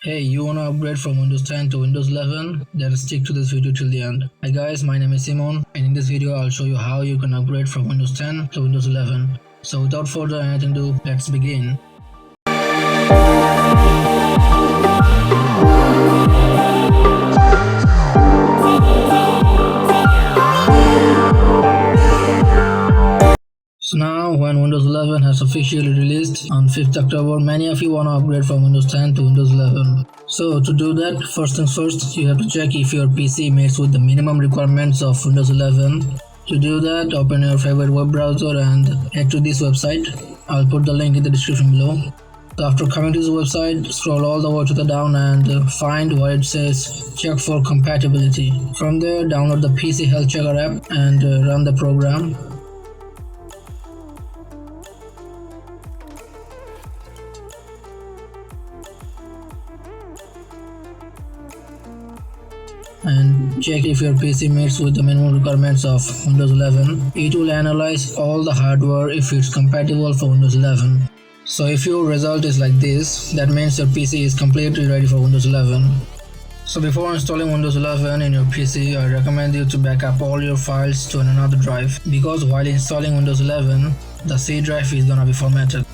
Hey, you wanna upgrade from Windows 10 to Windows 11? Then stick to this video till the end. Hi guys, my name is Simon, and in this video I'll show you how you can upgrade from Windows 10 to Windows 11. So without further anything ado, let's begin. So now, when Windows 11 has officially released on 5th October, many of you want to upgrade from Windows 10 to Windows 11. So to do that, first things first, you have to check if your PC meets with the minimum requirements of Windows 11. To do that, open your favorite web browser and head to this website. I'll put the link in the description below. So after coming to this website, scroll all the way to the down and find where it says check for compatibility. From there, download the PC Health Checker app and run the program. And check if your PC meets with the minimum requirements of Windows 11. It will analyze all the hardware if it's compatible for Windows 11. So if your result is like this, that means your PC is completely ready for Windows 11. So before installing Windows 11 in your PC, I recommend you to back up all your files to another drive, because while installing Windows 11, the C drive is gonna be formatted.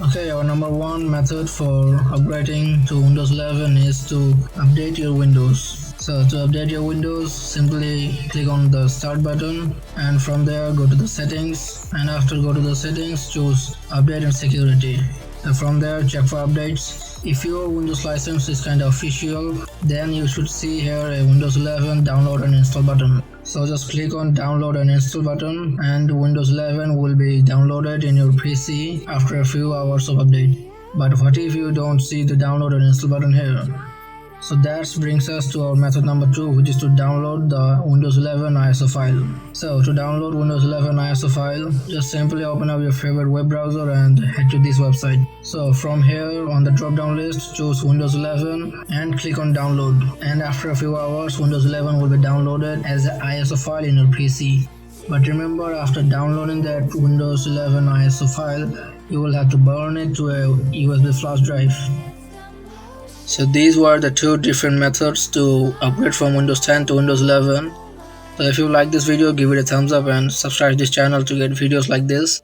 Okay, our number one method for upgrading to Windows 11 is to update your Windows. So to update your Windows, simply click on the start button and from there go to the settings, and after go to the settings, choose update and security. And from there check for updates. If your Windows license is kind of official, then you should see here a Windows 11 download and install button. So just click on download and install button and Windows 11 will be downloaded in your PC after a few hours of update. But what if you don't see the download and install button here? So that brings us to our method number 2, which is to download the Windows 11 ISO file. So to download Windows 11 ISO file, just simply open up your favorite web browser and head to this website. So from here on the drop down list, choose Windows 11 and click on download. And after a few hours, Windows 11 will be downloaded as an ISO file in your PC. But remember, after downloading that Windows 11 ISO file, you will have to burn it to a USB flash drive. So these were the two different methods to upgrade from Windows 10 to Windows 11. So if you like this video, give it a thumbs up and subscribe to this channel to get videos like this.